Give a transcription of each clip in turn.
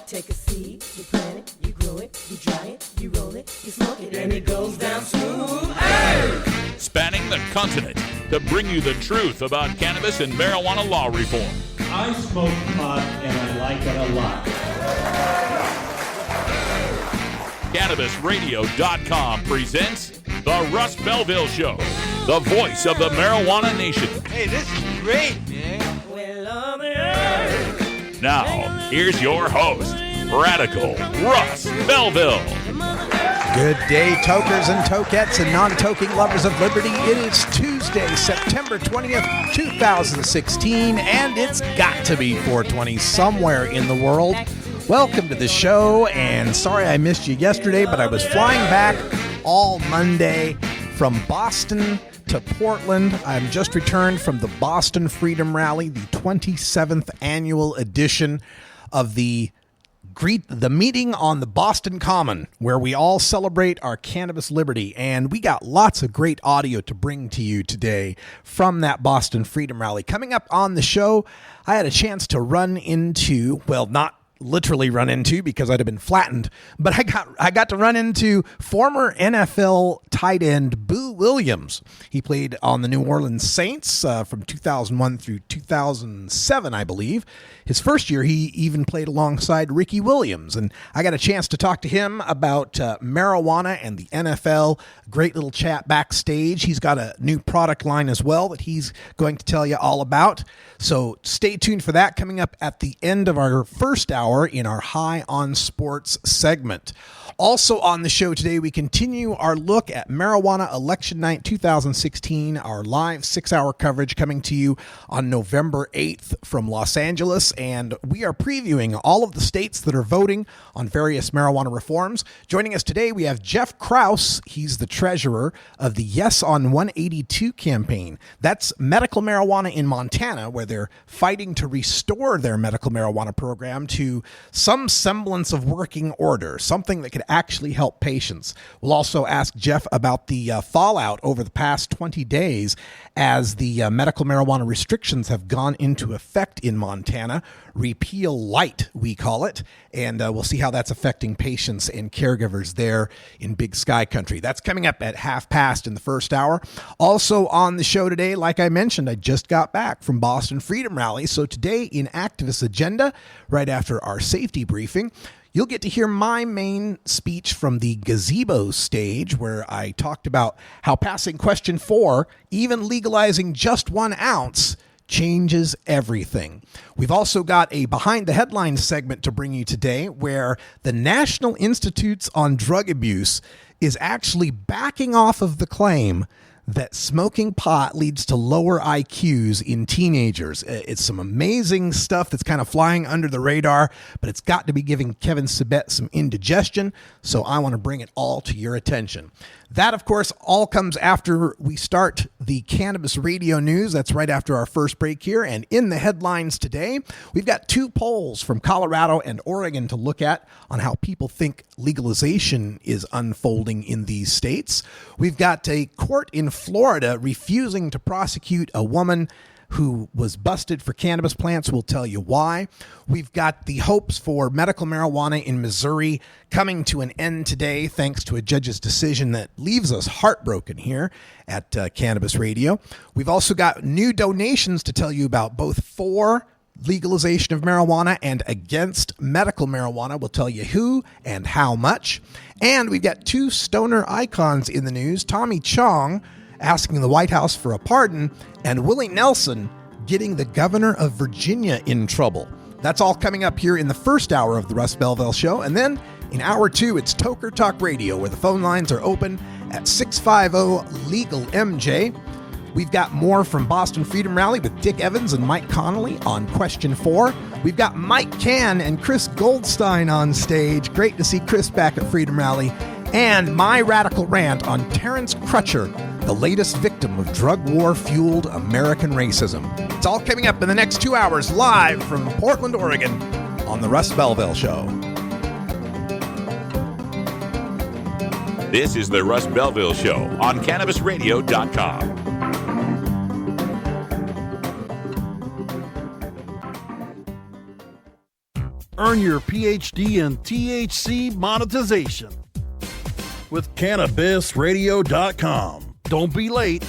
Take a seed, you plant it, you grow it, you dry it, you roll it, you smoke it, and it goes down smooth. Hey! Spanning the continent to bring you the truth about cannabis and marijuana law reform. I smoke pot and I like it a lot. CannabisRadio.com presents The Russ Belville Show, the voice of the marijuana nation. Hey, this is great, man. Now, here's your host, Radical Russ Belville. Good day, tokers and tokettes and non-toking lovers of liberty. It is Tuesday, September 20th, 2016, and it's got to be 420 somewhere in the world. Welcome to the show, and sorry I missed you yesterday, but I was flying back all Monday from Boston to Portland. I'm just returned from the Boston Freedom Rally, the 27th annual edition of the meeting on the Boston Common, where we all celebrate our cannabis liberty. And we got lots of great audio to bring to you today from that Boston Freedom Rally. Coming up on the show, I had a chance to run into, well, not literally run into because I'd have been flattened, but I got to run into former NFL tight end Boo Williams. He played on the New Orleans Saints from 2001 through 2007, I believe. His first year, he even played alongside Ricky Williams, and I got a chance to talk to him about marijuana and the NFL. Great little chat backstage. He's got a new product line as well that he's going to tell you all about. So stay tuned for that coming up at the end of our first hour in our High on Sports segment. Also on the show today, we continue our look at Marijuana Election Night 2016, our live 6-hour coverage coming to you on November 8th from Los Angeles. And we are previewing all of the states that are voting on various marijuana reforms. Joining us today, we have Jeff Krause. He's the treasurer of the Yes on 182 campaign. That's medical marijuana in Montana, where they're fighting to restore their medical marijuana program to some semblance of working order, something that could actually help patients. We'll also ask Jeff about the fallout over the past 20 days as the medical marijuana restrictions have gone into effect in Montana. Repeal Light, we call it. And we'll see how that's affecting patients and caregivers there in Big Sky Country. That's coming up at 1:30 in the first hour. Also on the show today, like I mentioned, I just got back from Boston Freedom Rally. So today in Activist Agenda, right after our safety briefing, you'll get to hear my main speech from the gazebo stage, where I talked about how passing question 4, even legalizing just 1 ounce, changes everything. We've also got a Behind the Headlines segment to bring you today, where the National Institutes on Drug Abuse is actually backing off of the claim that smoking pot leads to lower IQs in teenagers. It's some amazing stuff that's kind of flying under the radar, but it's got to be giving Kevin Sabet some indigestion, so I want to bring it all to your attention. That, of course, all comes after we start the Cannabis Radio News. That's right after our first break here. And in the headlines today, we've got 2 polls from Colorado and Oregon to look at on how people think legalization is unfolding in these states. We've got a court in Florida refusing to prosecute a woman who was busted for cannabis plants. We'll tell you why. We've got the hopes for medical marijuana in Missouri coming to an end today, thanks to a judge's decision that leaves us heartbroken here at Cannabis Radio. We've also got new donations to tell you about, both for legalization of marijuana and against medical marijuana. We'll tell you who and how much. And we've got 2 stoner icons in the news. Tommy Chong asking the White House for a pardon, and Willie Nelson getting the governor of Virginia in trouble. That's all coming up here in the first hour of the Russ Belville Show. And then in hour 2, it's Toker Talk Radio, where the phone lines are open at 650-LEGAL-MJ. We've got more from Boston Freedom Rally with Dick Evans and Mike Connolly on question 4. We've got Mike Cann and Chris Goldstein on stage. Great to see Chris back at Freedom Rally. And my radical rant on Terrence Crutcher, the latest victim of drug war-fueled American racism. It's all coming up in the next 2 hours, live from Portland, Oregon, on the Russ Belville Show. This is the Russ Belville Show on CannabisRadio.com. Earn your PhD in THC monetization with CannabisRadio.com. Don't be late.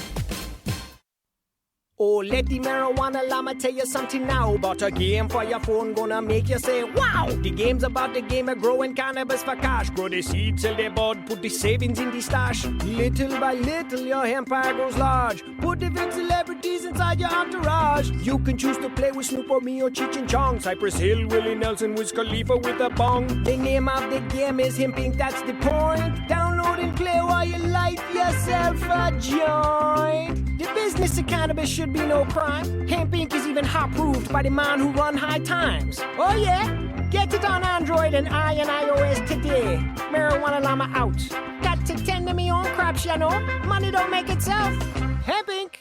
Oh, let the marijuana llama tell you something now about a game for your phone gonna make you say, wow! The game's about the game of growing cannabis for cash. Grow the seed, sell the bud, put the savings in the stash. Little by little, your empire grows large. Put the big celebrities inside your entourage. You can choose to play with Snoop or me or Cheech and Chong. Cypress Hill, Willie Nelson, Wiz Khalifa with a bong. The name of the game is Hemp Inc., that's the point. Download and play while you light yourself a joint. The business of cannabis should be no crime. Hemp Inc. is even hot-proofed by the man who run High Times. Oh yeah? Get it on Android and iOS today. Marijuana Llama out. Got to tend to me own crops, you know. Money don't make itself. Hemp Inc.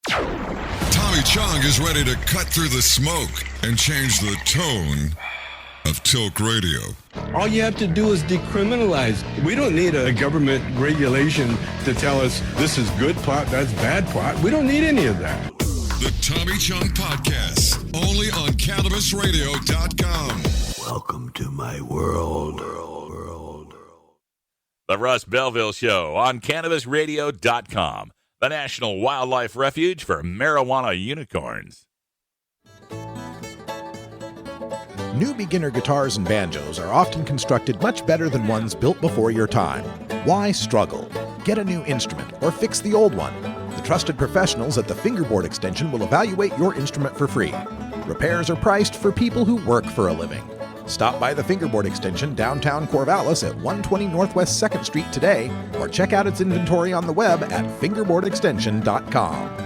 Tommy Chong is ready to cut through the smoke and change the tone of Tilk Radio. All you have to do is decriminalize. We don't need a government regulation to tell us this is good pot, that's bad pot. We don't need any of that. The Tommy Chong Podcast, only on CannabisRadio.com. Welcome to my world. The Russ Belville Show on CannabisRadio.com, the national wildlife refuge for marijuana unicorns. New beginner guitars and banjos are often constructed much better than ones built before your time. Why struggle? Get a new instrument or fix the old one. The trusted professionals at the Fingerboard Extension will evaluate your instrument for free. Repairs are priced for people who work for a living. Stop by the Fingerboard Extension downtown Corvallis at 120 Northwest 2nd Street today, or check out its inventory on the web at fingerboardextension.com.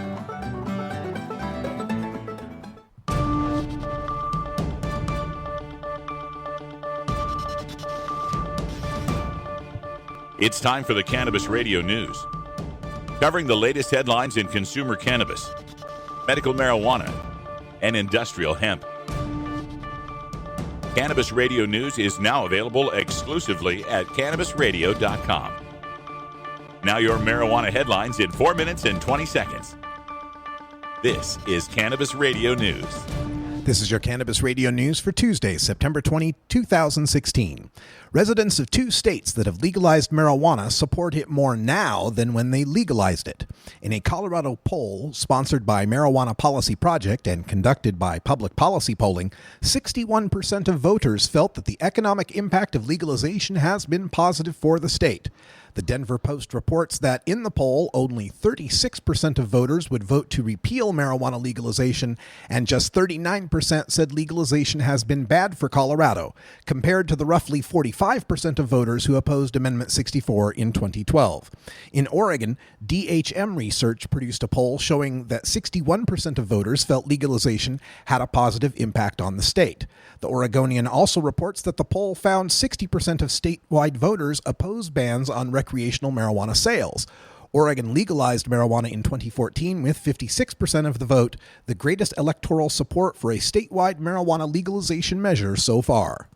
It's time for the Cannabis Radio News, covering the latest headlines in consumer cannabis, medical marijuana, and industrial hemp. Cannabis Radio News is now available exclusively at CannabisRadio.com. Now your marijuana headlines in 4 minutes and 20 seconds. This is Cannabis Radio News. This is your Cannabis Radio News for Tuesday, September 20, 2016. Residents of 2 states that have legalized marijuana support it more now than when they legalized it. In a Colorado poll sponsored by Marijuana Policy Project and conducted by Public Policy Polling, 61% of voters felt that the economic impact of legalization has been positive for the state. The Denver Post reports that in the poll, only 36% of voters would vote to repeal marijuana legalization, and just 39% said legalization has been bad for Colorado, compared to the roughly 45% of voters who opposed Amendment 64 in 2012. In Oregon, DHM Research produced a poll showing that 61% of voters felt legalization had a positive impact on the state. The Oregonian also reports that the poll found 60% of statewide voters opposed bans on recreational marijuana sales. Oregon legalized marijuana in 2014 with 56% of the vote, the greatest electoral support for a statewide marijuana legalization measure so far.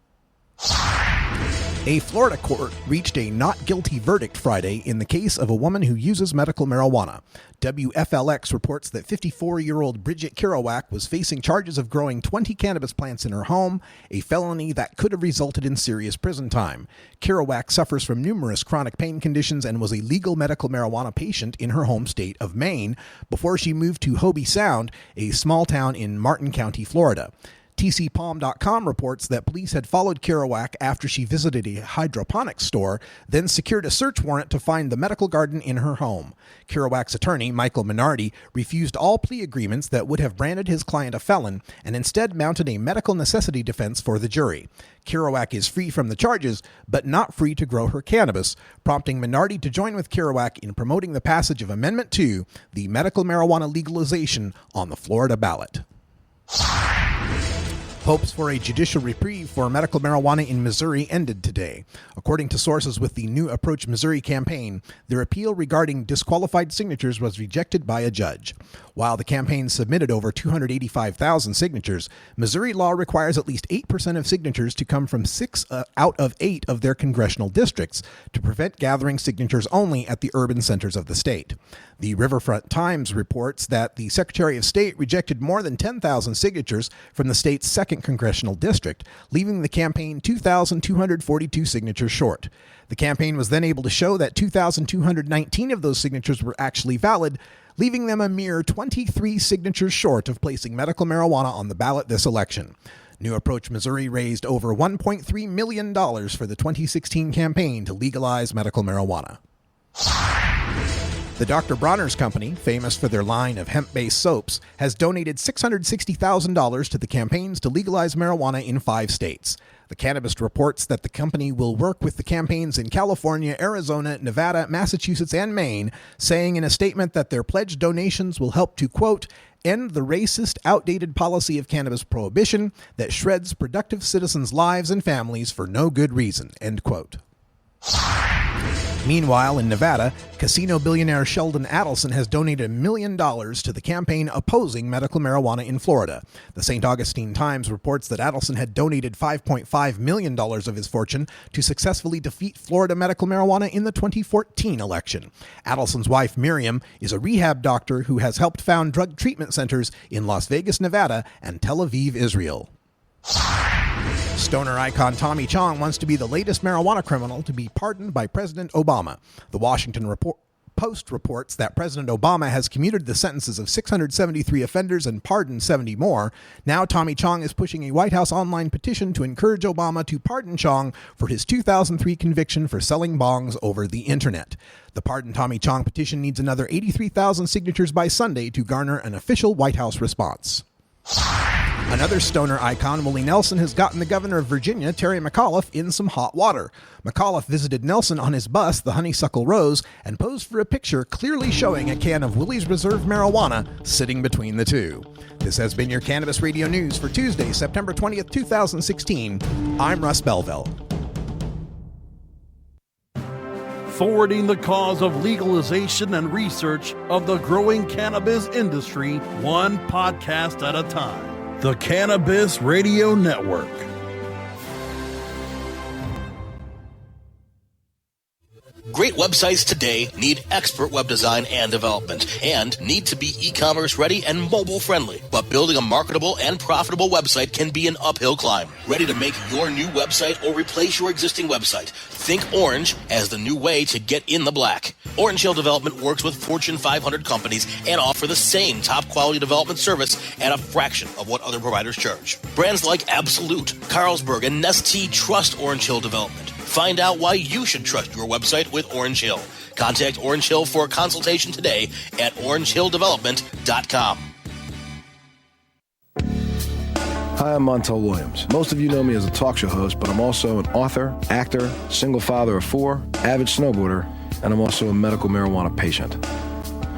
A Florida court reached a not guilty verdict Friday in the case of a woman who uses medical marijuana. WFLX reports that 54-year-old Bridget Kerouac was facing charges of growing 20 cannabis plants in her home, a felony that could have resulted in serious prison time. Kerouac suffers from numerous chronic pain conditions and was a legal medical marijuana patient in her home state of Maine before she moved to Hobie Sound, a small town in Martin County, Florida. TCPalm.com reports that police had followed Kerouac after she visited a hydroponics store, then secured a search warrant to find the medical garden in her home. Kerouac's attorney, Michael Minardi, refused all plea agreements that would have branded his client a felon and instead mounted a medical necessity defense for the jury. Kerouac is free from the charges, but not free to grow her cannabis, prompting Minardi to join with Kerouac in promoting the passage of Amendment 2, the medical marijuana legalization, on the Florida ballot. Hopes for a judicial reprieve for medical marijuana in Missouri ended today. According to sources with the New Approach Missouri campaign, their appeal regarding disqualified signatures was rejected by a judge. While the campaign submitted over 285,000 signatures, Missouri law requires at least 8% of signatures to come from 6 out of 8 of their congressional districts to prevent gathering signatures only at the urban centers of the state. The Riverfront Times reports that the Secretary of State rejected more than 10,000 signatures from the state's second 2nd Congressional District, leaving the campaign 2,242 signatures short. The campaign was then able to show that 2,219 of those signatures were actually valid, leaving them a mere 23 signatures short of placing medical marijuana on the ballot this election. New Approach Missouri raised over $1.3 million for the 2016 campaign to legalize medical marijuana. The Dr. Bronner's Company, famous for their line of hemp-based soaps, has donated $660,000 to the campaigns to legalize marijuana in 5 states. The Cannabist reports that the company will work with the campaigns in California, Arizona, Nevada, Massachusetts, and Maine, saying in a statement that their pledged donations will help to, quote, end the racist, outdated policy of cannabis prohibition that shreds productive citizens' lives and families for no good reason, end quote. Meanwhile, in Nevada, casino billionaire Sheldon Adelson has donated $1 million to the campaign opposing medical marijuana in Florida. The St. Augustine Times reports that Adelson had donated $5.5 million of his fortune to successfully defeat Florida medical marijuana in the 2014 election. Adelson's wife, Miriam, is a rehab doctor who has helped found drug treatment centers in Las Vegas, Nevada, and Tel Aviv, Israel. Stoner icon Tommy Chong wants to be the latest marijuana criminal to be pardoned by President Obama. The Washington Post reports that President Obama has commuted the sentences of 673 offenders and pardoned 70 more. Now Tommy Chong is pushing a White House online petition to encourage Obama to pardon Chong for his 2003 conviction for selling bongs over the internet. The Pardon Tommy Chong petition needs another 83,000 signatures by Sunday to garner an official White House response. Another stoner icon, Willie Nelson, has gotten the governor of Virginia, Terry McAuliffe, in some hot water. McAuliffe visited Nelson on his bus, the Honeysuckle Rose, and posed for a picture clearly showing a can of Willie's Reserve marijuana sitting between the two. This has been your Cannabis Radio News for Tuesday, September 20th, 2016. I'm Russ Belville. Forwarding the cause of legalization and research of the growing cannabis industry, one podcast at a time. The Cannabis Radio Network. Great websites today need expert web design and development and need to be e-commerce ready and mobile friendly. But building a marketable and profitable website can be an uphill climb. Ready to make your new website or replace your existing website? Think Orange as the new way to get in the black. Orange Hill Development works with Fortune 500 companies and offer the same top quality development service at a fraction of what other providers charge. Brands like Absolute, Carlsberg, and Nestea trust Orange Hill Development. Find out why you should trust your website with Orange Hill. Contact Orange Hill for a consultation today at orangehilldevelopment.com. Hi, I'm Montel Williams. Most of you know me as a talk show host, but I'm also an author, actor, single father of 4, avid snowboarder, and I'm also a medical marijuana patient.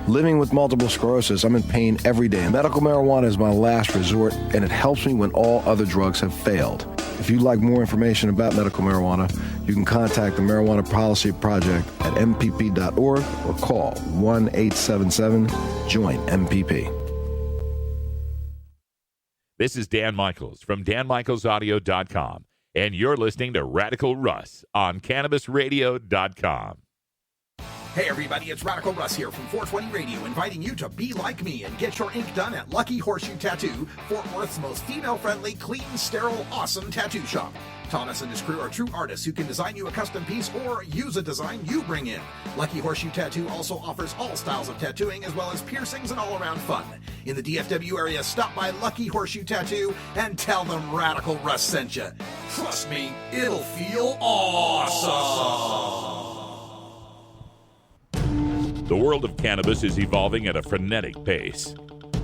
Living with multiple sclerosis, I'm in pain every day. Medical marijuana is my last resort, and it helps me when all other drugs have failed. If you'd like more information about medical marijuana, you can contact the Marijuana Policy Project at mpp.org or call 1-877-JOIN-MPP. This is Dan Michaels from danmichaelsaudio.com, and you're listening to Radical Russ on CannabisRadio.com. Hey everybody, it's Radical Russ here from 420 Radio, inviting you to be like me and get your ink done at Lucky Horseshoe Tattoo, Fort Worth's most female-friendly, clean, sterile, awesome tattoo shop. Thomas and his crew are true artists who can design you a custom piece or use a design you bring in. Lucky Horseshoe Tattoo also offers all styles of tattooing as well as piercings and all-around fun. In the DFW area, stop by Lucky Horseshoe Tattoo and tell them Radical Russ sent you. Trust me, it'll feel awesome. The world of cannabis is evolving at a frenetic pace.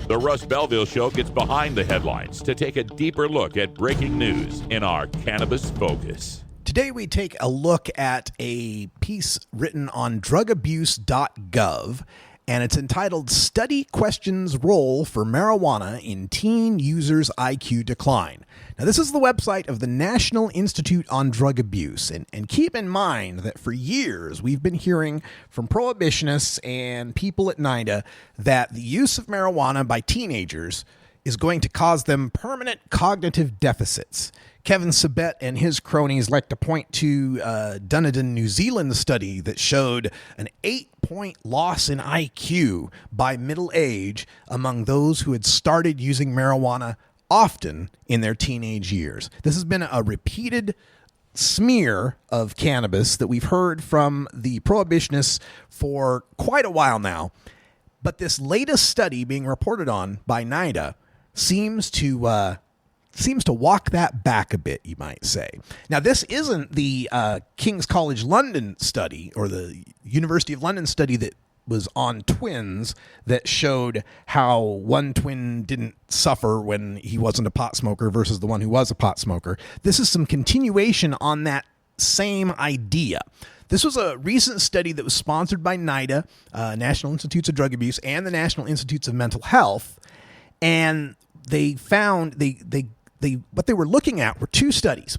The Russ Belville Show gets behind the headlines to take a deeper look at breaking news in our Cannabis Focus. Today we take a look at a piece written on drugabuse.gov, and it's entitled Study Questions Role for Marijuana in Teen Users IQ Decline. Now, this is the website of the National Institute on Drug Abuse, and keep in mind that for years we've been hearing from prohibitionists and people at NIDA that the use of marijuana by teenagers is going to cause them permanent cognitive deficits. Kevin Sabet and his cronies like to point to Dunedin, New Zealand study that showed an 8-point loss in IQ by middle age among those who had started using marijuana often in their teenage years. This has been a repeated smear of cannabis that we've heard from the prohibitionists for quite a while now. But this latest study being reported on by NIDA seems to walk that back a bit, you might say. Now, this isn't the King's College London study or the University of London study that was on twins that showed how one twin didn't suffer when he wasn't a pot smoker versus the one who was a pot smoker. This is some continuation on that same idea. This was a recent study that was sponsored by NIDA, National Institutes of Drug Abuse, and the National Institutes of Mental Health. And they found what they were looking at were two studies,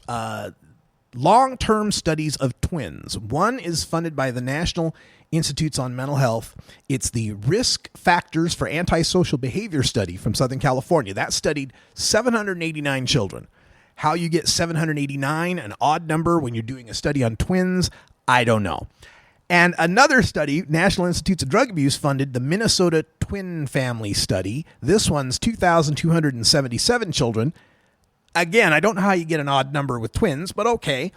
long-term studies of twins. One is funded by the National Institutes on Mental Health. It's the Risk Factors for Antisocial Behavior study from Southern California. That studied 789 children. How you get 789, an odd number when you're doing a study on twins, I don't know. And another study, National Institutes of Drug Abuse funded the Minnesota Twin Family Study. This one's 2,277 children. Again, I don't know how you get an odd number with twins, but okay.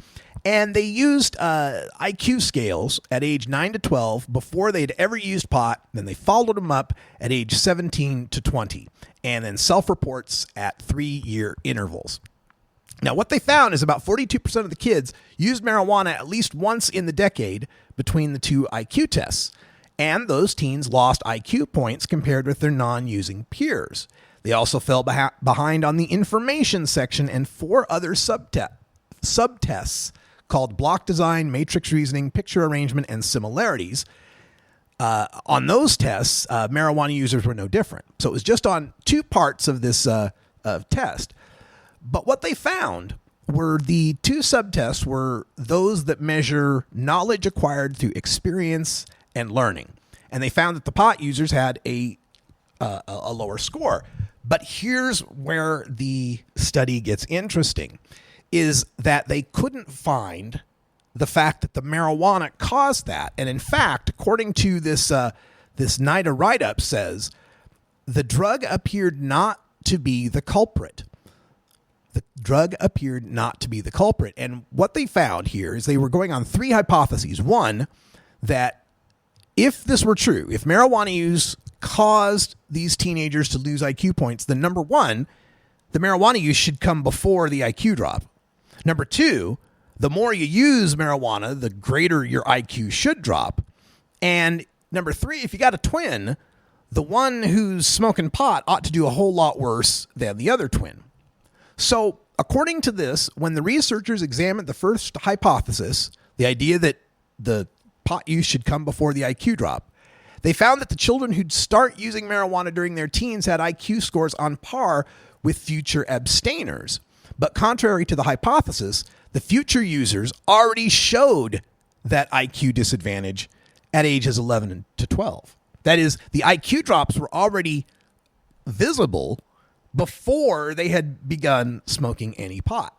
And they used IQ scales at age 9 to 12 before they'd ever used pot. Then they followed them up at age 17 to 20. And then self-reports at 3-year intervals. Now, what they found is about 42% of the kids used marijuana at least once in the decade between the two IQ tests. And those teens lost IQ points compared with their non-using peers. They also fell behind on the information section and 4 other subtests called block design, matrix reasoning, picture arrangement, and similarities. On those tests, marijuana users were no different. So it was just on 2 parts of this test. But what they found were the 2 subtests were those that measure knowledge acquired through experience and learning. And they found that the pot users had a lower score. But here's where the study gets interesting, is that they couldn't find the fact that the marijuana caused that. And in fact, according to this NIDA write-up says, the drug appeared not to be the culprit. The drug appeared not to be the culprit. And what they found here is they were going on 3 hypotheses. One, that if this were true, if marijuana use caused these teenagers to lose IQ points, then number 1, the marijuana use should come before the IQ drop. Number 2, the more you use marijuana, the greater your IQ should drop. And number 3, if you got a twin, the one who's smoking pot ought to do a whole lot worse than the other twin. So, according to this, when the researchers examined the first hypothesis, the idea that the pot use should come before the IQ drop, they found that the children who'd start using marijuana during their teens had IQ scores on par with future abstainers. But contrary to the hypothesis, the future users already showed that IQ disadvantage at ages 11 to 12. That is, the IQ drops were already visible before they had begun smoking any pot.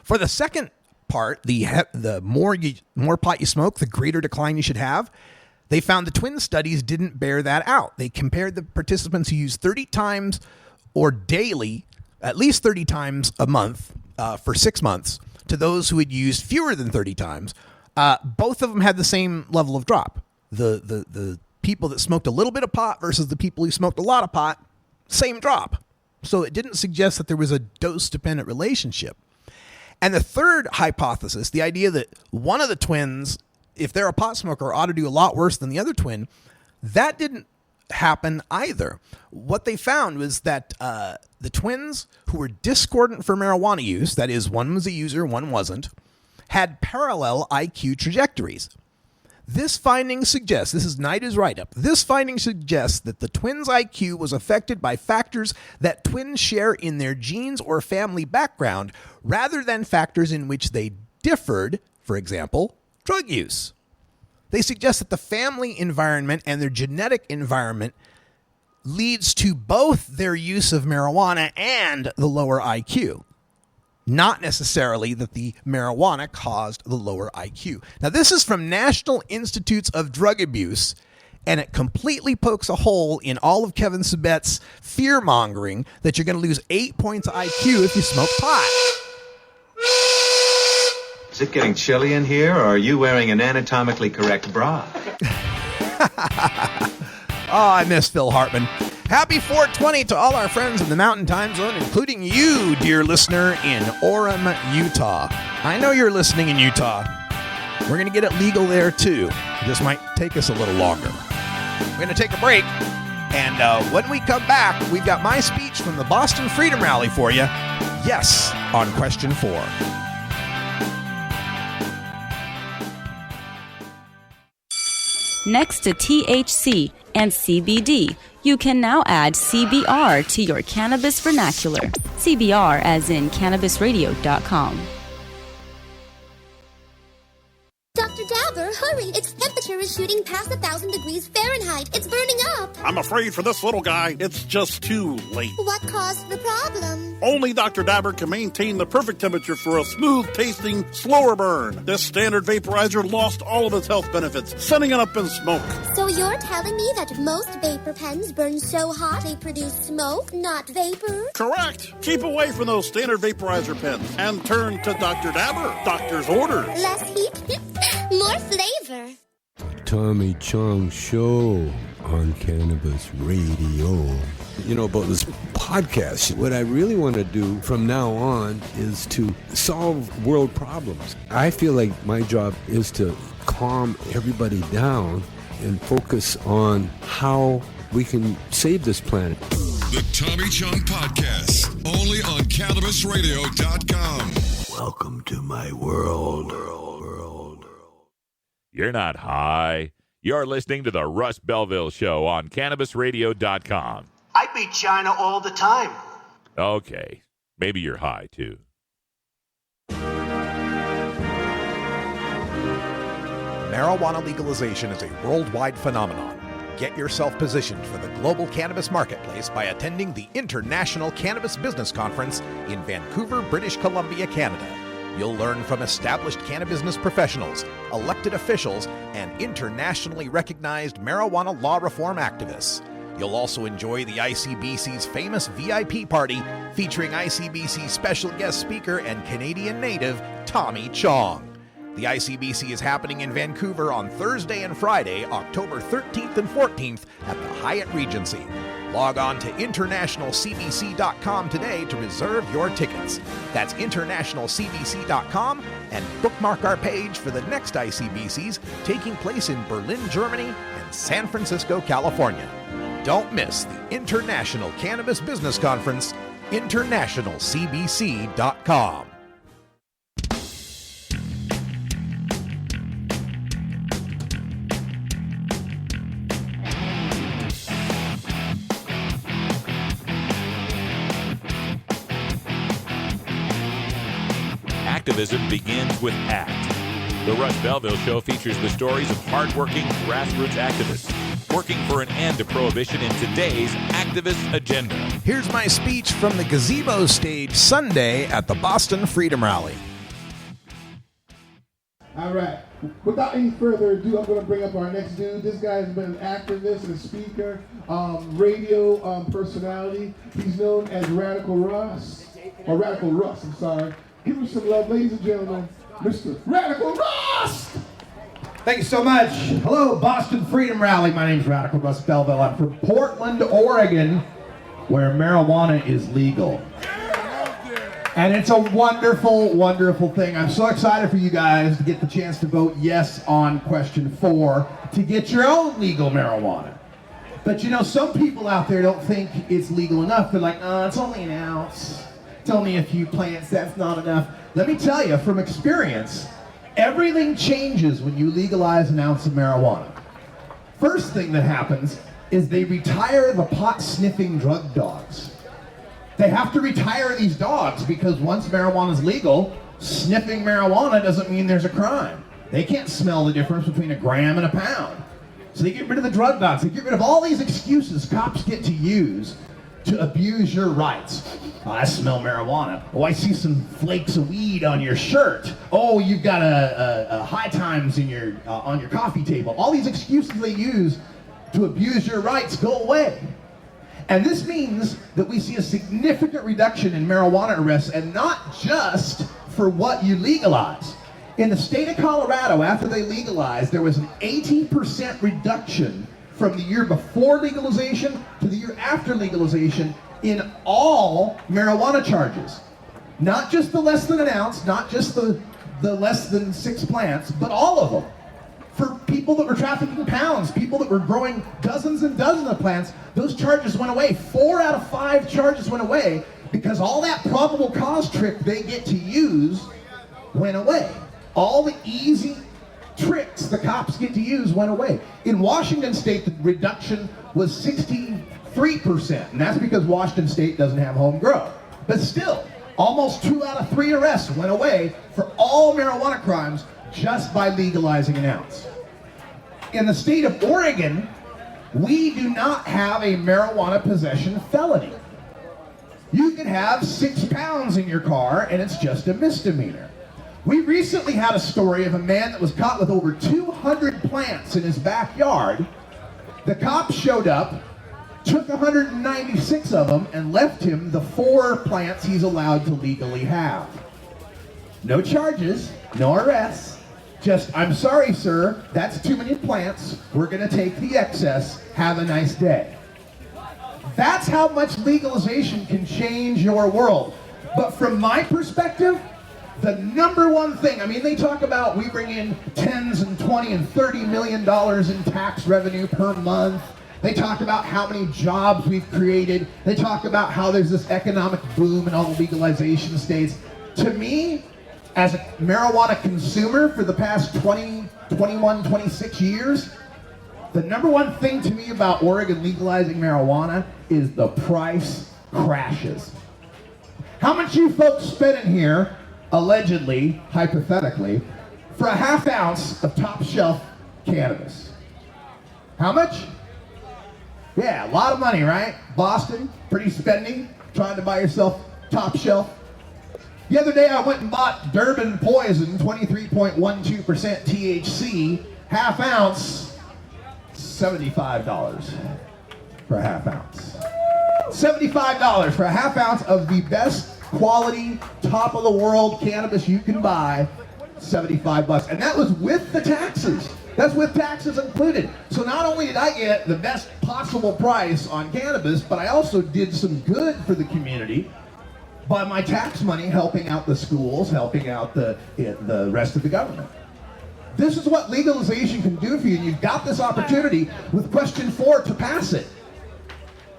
For the second part, the more pot you smoke, the greater decline you should have, they found the twin studies didn't bear that out. They compared the participants who used 30 times or daily, at least 30 times a month for 6 months, to those who had used fewer than 30 times. Both of them had the same level of drop. The people that smoked a little bit of pot versus the people who smoked a lot of pot, same drop. So it didn't suggest that there was a dose-dependent relationship. And the third hypothesis, the idea that one of the twins, if they're a pot smoker, ought to do a lot worse than the other twin, that didn't happen either. What they found was that the twins who were discordant for marijuana use, that is, one was a user, one wasn't, had parallel IQ trajectories. This finding suggests, this is NIDA's write-up, this finding suggests that the twins' IQ was affected by factors that twins share in their genes or family background, rather than factors in which they differed, for example, drug use. They suggest that the family environment and their genetic environment leads to both their use of marijuana and the lower IQ. Not necessarily that the marijuana caused the lower IQ. Now, this is from National Institutes of Drug Abuse, and it completely pokes a hole in all of Kevin Sabet's fear-mongering that you're going to lose 8 points of IQ if you smoke pot. Is it getting chilly in here, or are you wearing an anatomically correct bra? Oh, I miss Phil Hartman. Happy 420 to all our friends in the Mountain Time Zone, including you, dear listener, in Orem, Utah. I know you're listening in Utah. We're going to get it legal there, too. This might take us a little longer. We're going to take a break, and when we come back, we've got my speech from the Boston Freedom Rally for you. Yes, on question 4. Next to THC and CBD, you can now add CBR to your cannabis vernacular. CBR as in CannabisRadio.com. Dr. Dabber, hurry! Its temperature is shooting past 1,000 degrees Fahrenheit. It's burning up. I'm afraid for this little guy, it's just too late. What caused the problem? Only Dr. Dabber can maintain the perfect temperature for a smooth-tasting, slower burn. This standard vaporizer lost all of its health benefits, sending it up in smoke. So you're telling me that most vapor pens burn so hot they produce smoke, not vapor? Correct. Keep away from those standard vaporizer pens and turn to Dr. Dabber. Doctor's orders. Less heat, more flavor. Tommy Chong Show on Cannabis Radio. You know, about this podcast, what I really want to do from now on is to solve world problems. I feel like my job is to calm everybody down and focus on how we can save this planet. The Tommy Chong Podcast, only on CannabisRadio.com. Welcome to my world. You're not high. You're listening to the Russ Belville Show on CannabisRadio.com. I beat China all the time. Okay, maybe you're high, too. Marijuana legalization is a worldwide phenomenon. Get yourself positioned for the global cannabis marketplace by attending the International Cannabis Business Conference in Vancouver, British Columbia, Canada. You'll learn from established cannabis professionals, elected officials, and internationally recognized marijuana law reform activists. You'll also enjoy the ICBC's famous VIP party featuring ICBC special guest speaker and Canadian native Tommy Chong. The ICBC is happening in Vancouver on Thursday and Friday, October 13th and 14th at the Hyatt Regency. Log on to internationalcbc.com today to reserve your tickets. That's internationalcbc.com and bookmark our page for the next ICBCs taking place in Berlin, Germany and San Francisco, California. Don't miss the International Cannabis Business Conference, internationalcbc.com. Activism begins with ACT. The Russ Belville Show features the stories of hardworking grassroots activists working for an end to prohibition in today's activist agenda. Here's my speech from the gazebo stage Sunday at the Boston Freedom Rally. All right. Without any further ado, I'm going to bring up our next dude. This guy's been an activist and a speaker, radio personality. He's known as Radical Russ, or Radical Russ, I'm sorry. Give him some love, ladies and gentlemen, Mr. Radical Russ! Thank you so much. Hello, Boston Freedom Rally. My name's Radical Russ Belville. I'm from Portland, Oregon, where marijuana is legal. And it's a wonderful, wonderful thing. I'm so excited for you guys to get the chance to vote yes on question 4 to get your own legal marijuana. But you know, some people out there don't think it's legal enough. They're like, it's only an ounce. It's only a few plants, that's not enough. Let me tell you, from experience, everything changes when you legalize an ounce of marijuana. First thing that happens is they retire the pot-sniffing drug dogs. They have to retire these dogs because once marijuana is legal, sniffing marijuana doesn't mean there's a crime. They can't smell the difference between a gram and a pound. So they get rid of the drug dogs. They get rid of all these excuses cops get to use to abuse your rights. Oh, I smell marijuana. Oh, I see some flakes of weed on your shirt. Oh, you've got a High Times in your on your coffee table. All these excuses they use to abuse your rights go away. And this means that we see a significant reduction in marijuana arrests, and not just for what you legalize. In the state of Colorado, after they legalized, there was an 80% reduction from the year before legalization to the year after legalization in all marijuana charges. Not just the less than an ounce, not just the less than 6 plants, but all of them. For people that were trafficking pounds, people that were growing dozens and dozens of plants, those charges went away. 4 out of 5 charges went away because all that probable cause trick they get to use went away. All the easy tricks the cops get to use went away. In Washington State, the reduction was 63%, and that's because Washington State doesn't have home grow. But still, almost 2 out of 3 arrests went away for all marijuana crimes just by legalizing an ounce. In the state of Oregon, we do not have a marijuana possession felony. You can have 6 pounds in your car and it's just a misdemeanor. We recently had a story of a man that was caught with over 200 plants in his backyard. The cops showed up, took 196 of them, and left him the 4 plants he's allowed to legally have. No charges, no arrests. Just, I'm sorry, sir, that's too many plants. We're going to take the excess. Have a nice day. That's how much legalization can change your world. But from my perspective, the number one thing, I mean, they talk about we bring in tens and 20 and 30 million dollars in tax revenue per month. They talk about how many jobs we've created. They talk about how there's this economic boom in all the legalization states. To me, as a marijuana consumer for the past 20, 21, 26 years, the number one thing to me about Oregon legalizing marijuana is the price crashes. How much you folks spend in here, allegedly, hypothetically, for a half ounce of top shelf cannabis? How much? Yeah, a lot of money, right? Boston, pretty spending, trying to buy yourself top shelf. The other day I went and bought Durban Poison, 23.12% THC, half ounce, $75 for a half ounce. $75 for a half ounce of the best quality, top of the world cannabis you can buy, $75. And that was with the taxes. That's with taxes included. So not only did I get the best possible price on cannabis, but I also did some good for the community by my tax money helping out the schools, helping out the rest of the government. This is what legalization can do for you, and you've got this opportunity with question 4 to pass it.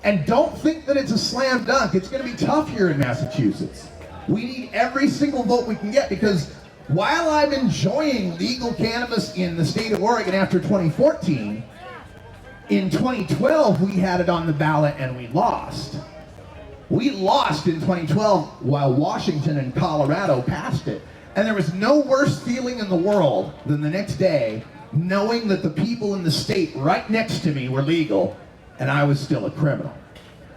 And don't think that it's a slam dunk. It's going to be tough here in Massachusetts. We need every single vote we can get, because while I'm enjoying legal cannabis in the state of Oregon after 2014, in 2012 we had it on the ballot and we lost. We lost in 2012 while Washington and Colorado passed it. And there was no worse feeling in the world than the next day knowing that the people in the state right next to me were legal and I was still a criminal.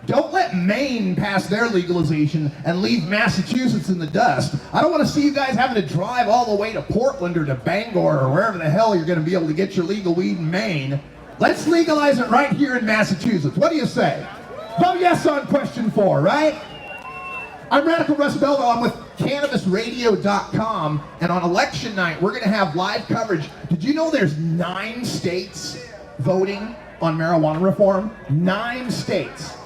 Don't let Maine pass their legalization and leave Massachusetts in the dust. I don't want to see you guys having to drive all the way to Portland or to Bangor or wherever the hell you're going to be able to get your legal weed in Maine. Let's legalize it right here in Massachusetts. What do you say? Vote yes on question 4, right? I'm Radical Russ Belville. I'm with CannabisRadio.com, and on election night, we're going to have live coverage. Did you know there's 9 states voting on marijuana reform? 9 states.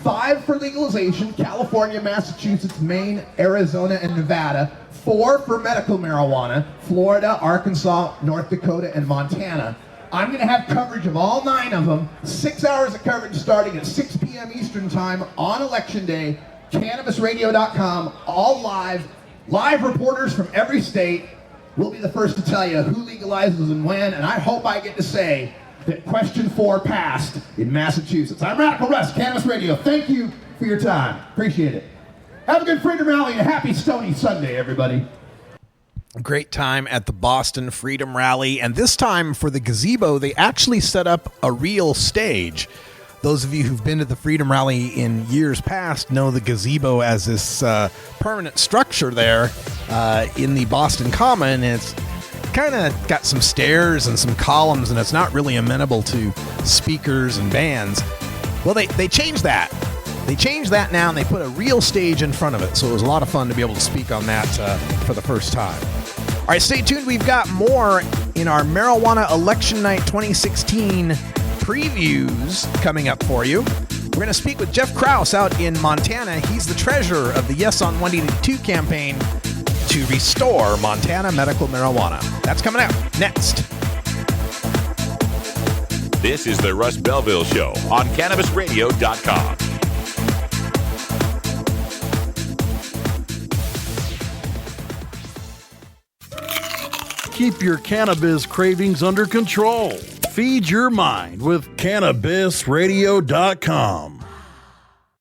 5 for legalization: California, Massachusetts, Maine, Arizona, and Nevada. 4 for medical marijuana: Florida, Arkansas, North Dakota, and Montana. I'm going to have coverage of all 9 of them, 6 hours of coverage starting at 6 p.m. Eastern Time on Election Day. CannabisRadio.com, all live reporters from every state. We'll be the first to tell you who legalizes and when, and I hope I get to say that question 4 passed in Massachusetts. I'm Radical Russ, Cannabis Radio. Thank you for your time. Appreciate it. Have a good Freedom Rally and a happy Stony Sunday, everybody. Great time at the Boston Freedom Rally, and this time for the gazebo, they actually set up a real stage. Those of you who've been to the Freedom Rally in years past know the gazebo as this permanent structure there in the Boston Common. And it's kind of got some stairs and some columns, and it's not really amenable to speakers and bands. Well, they changed that. They changed that now, and they put a real stage in front of it, so it was a lot of fun to be able to speak on that for the first time. All right, stay tuned. We've got more in our Marijuana Election Night 2016 previews coming up for you. We're going to speak with Jeff Krause out in Montana. He's the treasurer of the Yes on 182 campaign to restore Montana medical marijuana. That's coming out next. This is the Russ Belville Show on CannabisRadio.com. Keep your cannabis cravings under control. Feed your mind with CannabisRadio.com.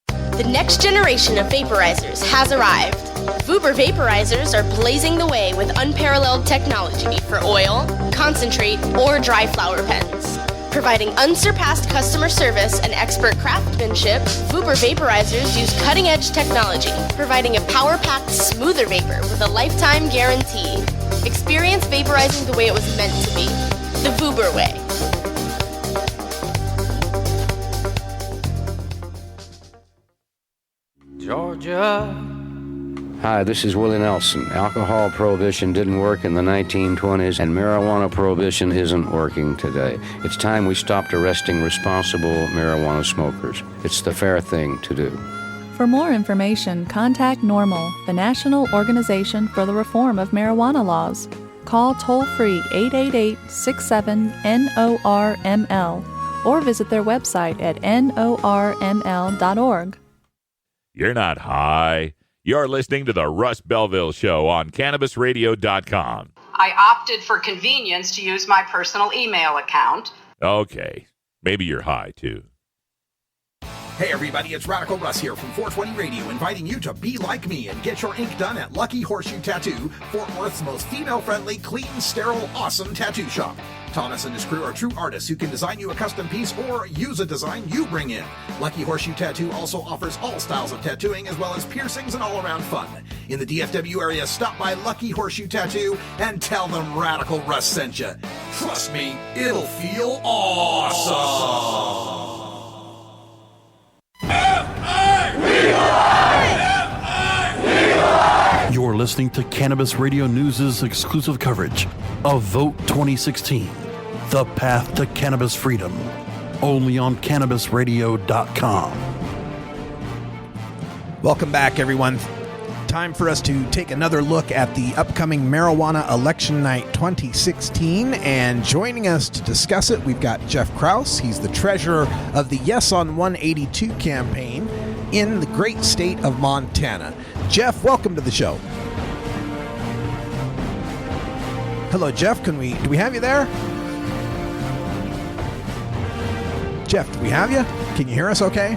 The next generation of vaporizers has arrived. Vuber vaporizers are blazing the way with unparalleled technology for oil, concentrate, or dry flower pens. Providing unsurpassed customer service and expert craftsmanship, Vuber vaporizers use cutting-edge technology, providing a power-packed, smoother vapor with a lifetime guarantee. Experience vaporizing the way it was meant to be. The Vuber way. Georgia. Hi, this is Willie Nelson. Alcohol prohibition didn't work in the 1920s, and marijuana prohibition isn't working today. It's time we stopped arresting responsible marijuana smokers. It's the fair thing to do. For more information, contact NORML, the National Organization for the Reform of Marijuana Laws. Call toll-free 888-67-NORML or visit their website at norml.org. You're not high. You're listening to the Russ Belville Show on CannabisRadio.com. I opted for convenience to use my personal email account. Okay. Maybe you're high, too. Hey everybody, it's Radical Russ here from 420 Radio, inviting you to be like me and get your ink done at Lucky Horseshoe Tattoo, Fort Worth's most female-friendly, clean, sterile, awesome tattoo shop. Thomas and his crew are true artists who can design you a custom piece or use a design you bring in. Lucky Horseshoe Tattoo also offers all styles of tattooing as well as piercings and all-around fun. In the DFW area, stop by Lucky Horseshoe Tattoo and tell them Radical Russ sent you. Trust me, it'll feel awesome. You're listening to Cannabis Radio News' exclusive coverage of Vote 2016, The Path to Cannabis Freedom, only on CannabisRadio.com. Welcome back, everyone. Time for us to take another look at the upcoming Marijuana Election Night 2016, and joining us to discuss it, we've got Jeff Krause. He's the treasurer of the Yes on 182 campaign in the great state of Montana. Jeff, welcome to the show. Hello, Jeff. Do we have you there? Jeff, do we have you? Can you hear us okay?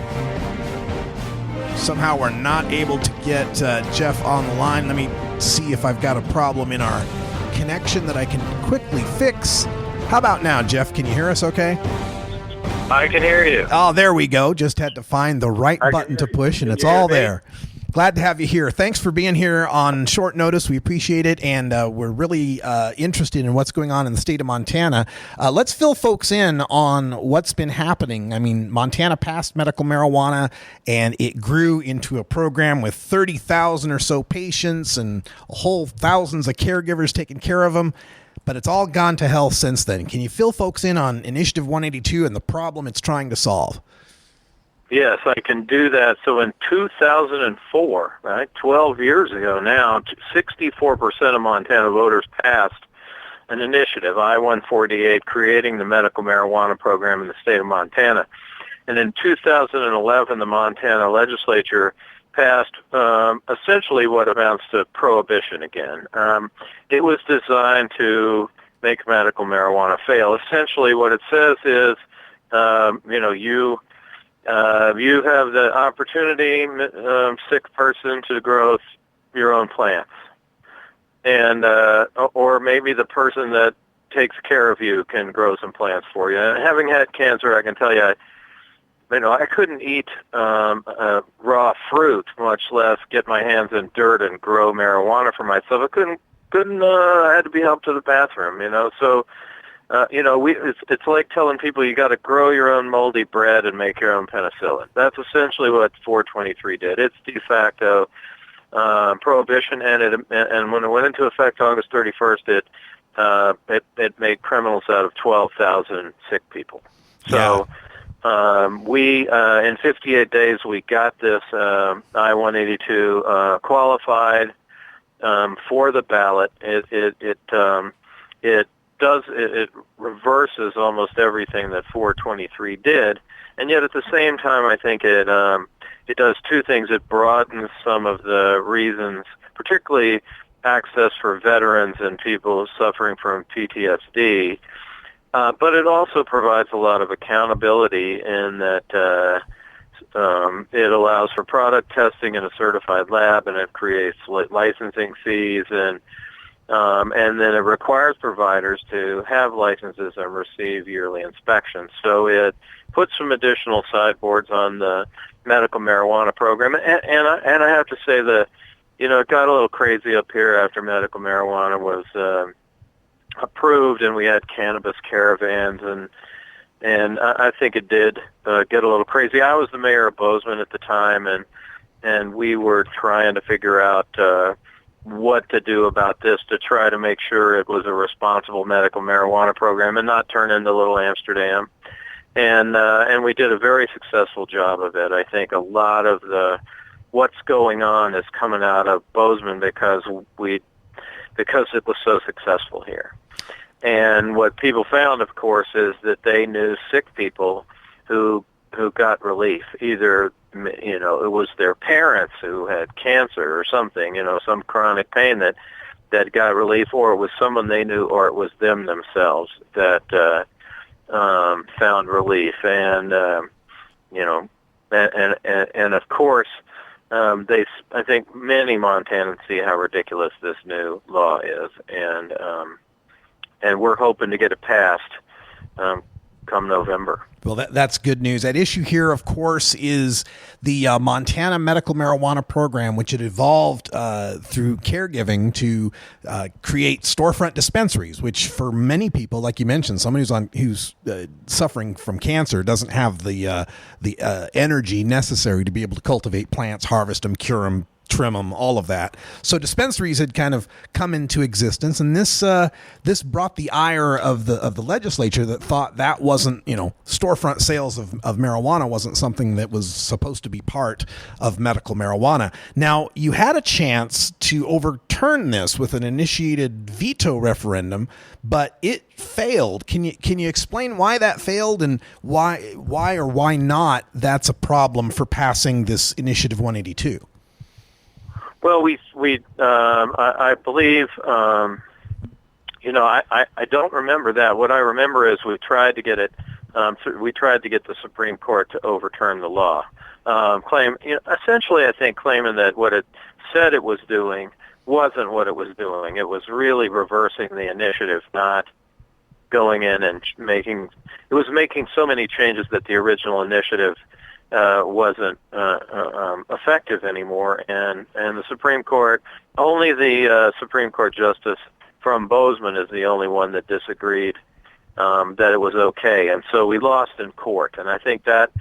Somehow we're not able to get Jeff on the line. Let me see if I've got a problem in our connection that I can quickly fix. How about now, Jeff? Can you hear us okay? I can hear you. Oh, there we go. Just had to find the right button to push, and it's all there. Glad to have you here. Thanks for being here on short notice. We appreciate it, and we're really interested in what's going on in the state of Montana. Let's fill folks in on what's been happening. I mean, Montana passed medical marijuana, and it grew into a program with 30,000 or so patients and a whole thousands of caregivers taking care of them. But it's all gone to hell since then. Can you fill folks in on Initiative 182 and the problem it's trying to solve? Yes, I can do that. So in 2004, right, 12 years ago now, 64% of Montana voters passed an initiative, I-148, creating the medical marijuana program in the state of Montana. And in 2011, the Montana legislature passed essentially what amounts to prohibition again. It was designed to make medical marijuana fail. Essentially what it says is, you have the opportunity, sick person, to grow your own plants. And or maybe the person that takes care of you can grow some plants for you. And having had cancer, I can tell you, I couldn't eat raw fruit, much less get my hands in dirt and grow marijuana for myself. I couldn't I had to be helped to the bathroom, so, it's like telling people you got to grow your own moldy bread and make your own penicillin. That's essentially what 423 did. It's de facto prohibition, and when it went into effect August 31st, it made criminals out of 12,000 sick people. So we in 58 days we got this I-182 qualified for the ballot. It reverses almost everything that 423 did, and yet at the same time, I think it does two things. It broadens some of the reasons, particularly access for veterans and people suffering from PTSD, but it also provides a lot of accountability in that it allows for product testing in a certified lab, and it creates licensing fees, and then it requires providers to have licenses and receive yearly inspections. So it puts some additional sideboards on the medical marijuana program, and I have to say that it got a little crazy up here after medical marijuana was approved, and we had cannabis caravans, and I think it did get a little crazy. I was the mayor of Bozeman at the time, and we were trying to figure out what to do about this to try to make sure it was a responsible medical marijuana program and not turn into Little Amsterdam. And we did a very successful job of it. I think a lot of what's going on is coming out of Bozeman because it was so successful here. And what people found, of course, is that they knew sick people who got relief. Either it was their parents who had cancer or something, some chronic pain that got relief, or it was someone they knew, or it was them themselves that found relief. And and of course, I think many Montanans see how ridiculous this new law is, and we're hoping to get it passed come November. Well, that's good news. At issue here, of course, is the Montana Medical Marijuana Program, which had evolved through caregiving to create storefront dispensaries, which for many people, like you mentioned, somebody who's suffering from cancer doesn't have the energy necessary to be able to cultivate plants, harvest them, cure them, trim them, all of that. So dispensaries had kind of come into existence, and this brought the ire of the legislature that thought that wasn't, storefront sales of marijuana wasn't something that was supposed to be part of medical marijuana. Now, you had a chance to overturn this with an initiated veto referendum, but it failed. Can you explain why that failed and why or why not that's a problem for passing this Initiative 182? Well, I believe, I don't remember that. What I remember is we tried to get it. We tried to get the Supreme Court to overturn the law. Essentially, I think claiming that what it said it was doing wasn't what it was doing. It was really reversing the initiative, not going in and making so many changes that the original initiative wasn't effective anymore, and the Supreme Court, only the Supreme Court justice from Bozeman is the only one that disagreed that it was okay, and so we lost in court. And I think that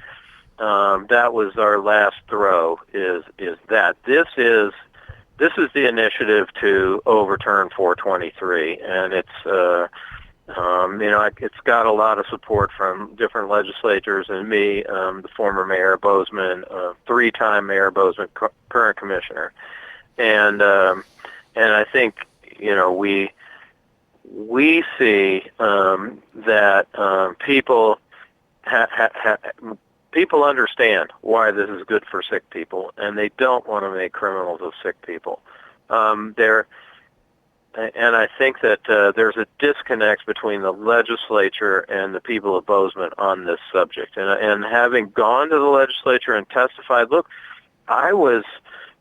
that was our last throw. Is that this is the initiative to overturn 423, and it's. It's got a lot of support from different legislators and me, the former mayor of Bozeman, three-time mayor of Bozeman, current commissioner, and I think we see that people people understand why this is good for sick people, and they don't want to make criminals of sick people. And I think that there's a disconnect between the legislature and the people of Bozeman on this subject. And having gone to the legislature and testified, look, I was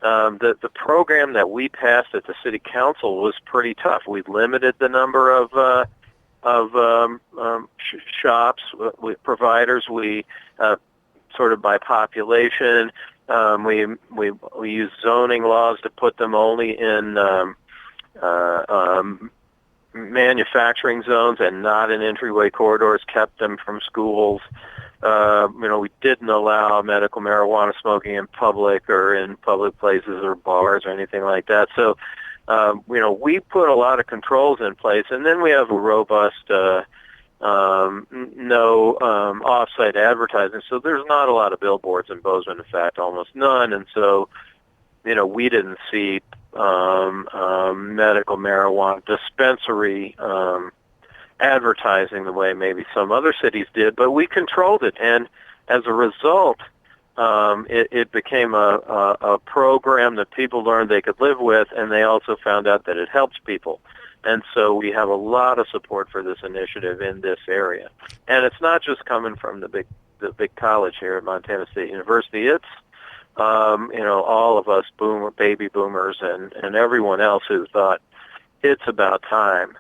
the program that we passed at the city council was pretty tough. We limited the number of shops, providers. We sort of by population. We used zoning laws to put them only in manufacturing zones and not in entryway corridors, kept them from schools. We didn't allow medical marijuana smoking in public or in public places or bars or anything like that. So, we put a lot of controls in place, and then we have a robust no off-site advertising. So there's not a lot of billboards in Bozeman, in fact, almost none. And so, we didn't see medical marijuana dispensary advertising the way maybe some other cities did, but we controlled it. And as a result, it became a program that people learned they could live with, and they also found out that it helps people. And so we have a lot of support for this initiative in this area. And it's not just coming from the big college here at Montana State University. It's all of us baby boomers and everyone else who thought it's about time.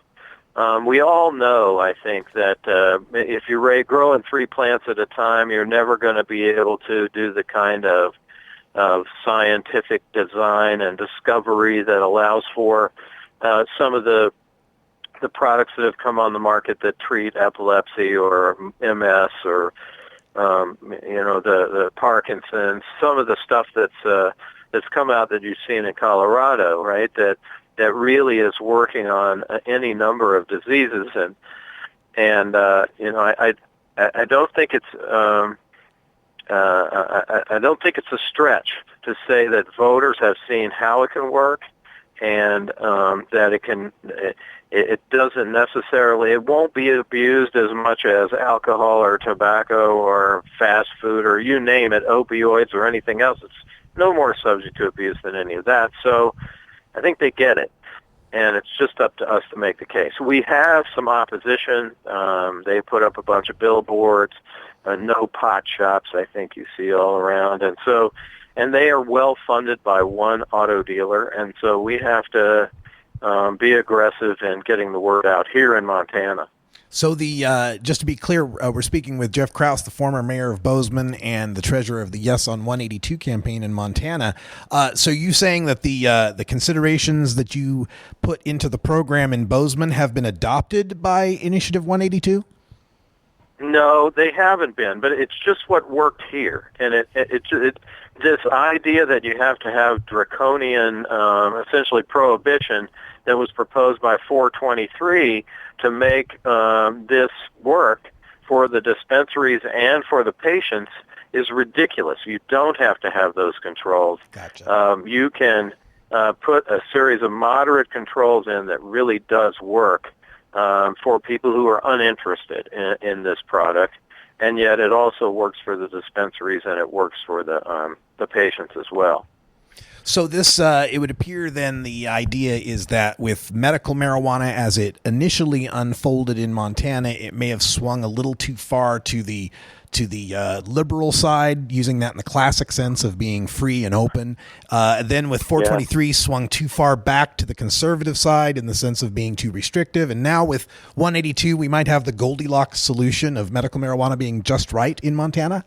We all know, I think, that if you're growing 3 plants at a time, you're never going to be able to do the kind of scientific design and discovery that allows for some of the products that have come on the market that treat epilepsy or MS or the Parkinson's, some of the stuff that's come out that you've seen in Colorado, right? That really is working on any number of diseases, and I don't think it's I don't think it's a stretch to say that voters have seen how it can work, and that it doesn't necessarily, it won't be abused as much as alcohol or tobacco or fast food or you name it, opioids or anything else. It's no more subject to abuse than any of that. So I think they get it, and it's just up to us to make the case. We have some opposition. They put up a bunch of billboards, no pot shops, I think you see all around, and they are well funded by one auto dealer, and so we have to be aggressive in getting the word out here in Montana. So just to be clear, we're speaking with Jeff Krause, the former mayor of Bozeman and the treasurer of the Yes on 182 campaign in Montana. So you saying that the considerations that you put into the program in Bozeman have been adopted by Initiative 182? No, they haven't been, but it's just what worked here. And it this idea that you have to have draconian, essentially prohibition that was proposed by 423 to make this work for the dispensaries and for the patients is ridiculous. You don't have to have those controls. Gotcha. You can put a series of moderate controls in that really does work for people who are uninterested in this product, and yet it also works for the dispensaries and it works for the patients as well. So this, it would appear then the idea is that with medical marijuana as it initially unfolded in Montana, it may have swung a little too far to the liberal side, using that in the classic sense of being free and open. Then with 423 swung too far back to the conservative side in the sense of being too restrictive. And now with 182, we might have the Goldilocks solution of medical marijuana being just right in Montana.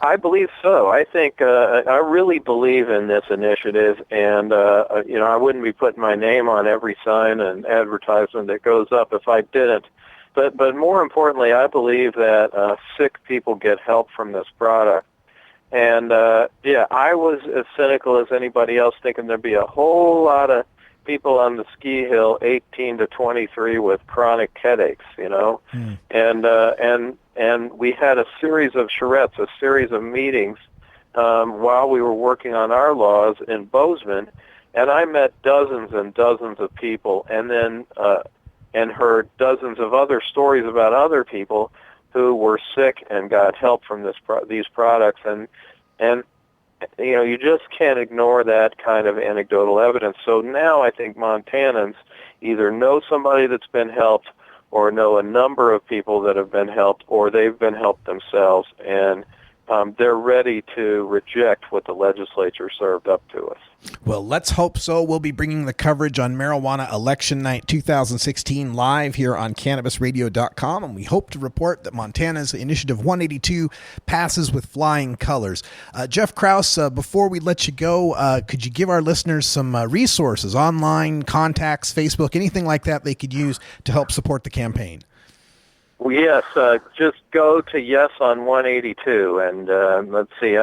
I believe so. I think I really believe in this initiative, and I wouldn't be putting my name on every sign and advertisement that goes up if I didn't. But more importantly, I believe that sick people get help from this product. And I was as cynical as anybody else, thinking there'd be a whole lot of people on the ski hill, 18 to 23, with chronic headaches, And we had a series of charrettes, a series of meetings while we were working on our laws in Bozeman, and I met dozens and dozens of people, and then and heard dozens of other stories about other people who were sick and got help from these products, and you just can't ignore that kind of anecdotal evidence. So now I think Montanans either know somebody that's been helped, or know a number of people that have been helped, or they've been helped themselves. And they're ready to reject what the legislature served up to us. Well, let's hope so. We'll be bringing the coverage on Marijuana Election Night 2016 live here on CannabisRadio.com, and we hope to report that Montana's Initiative 182 passes with flying colors. Jeff Krause, before we let you go, could you give our listeners some resources, online, contacts, Facebook, anything like that they could use to help support the campaign? Well, yes, just go to Yes on 182, and let's see.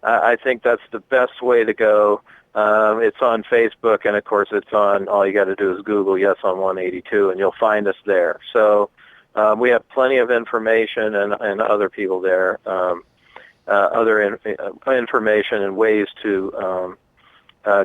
I think that's the best way to go. It's on Facebook, and of course, it's on. All you got to do is Google Yes on 182, and you'll find us there. So we have plenty of information and other people there, information and ways to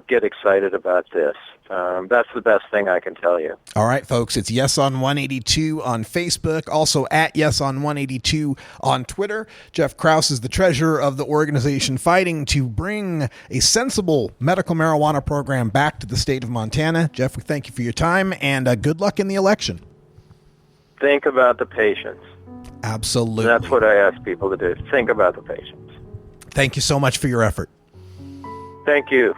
get excited about this. That's the best thing I can tell you. All right, folks, it's Yes on 182 on Facebook, also at Yes on 182 on Twitter. Jeff Krause is the treasurer of the organization fighting to bring a sensible medical marijuana program back to the state of Montana. Jeff, we thank you for your time, and good luck in the election. Think about the patients. Absolutely. And that's what I ask people to do. Think about the patients. Thank you so much for your effort. Thank you.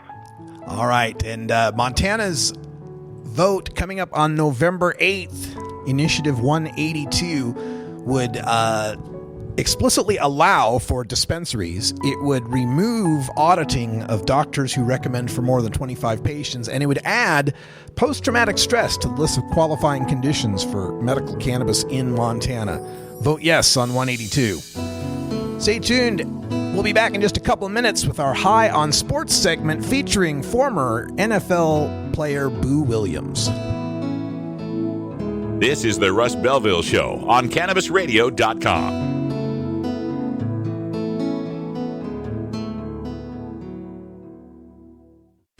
All right, and Montana's vote coming up on November 8th, Initiative 182, would explicitly allow for dispensaries. It would remove auditing of doctors who recommend for more than 25 patients, and it would add post-traumatic stress to the list of qualifying conditions for medical cannabis in Montana. Vote yes on 182. Stay tuned. We'll be back in just a couple of minutes with our High on Sports segment featuring former NFL player Boo Williams. This is the Russ Belville Show on CannabisRadio.com.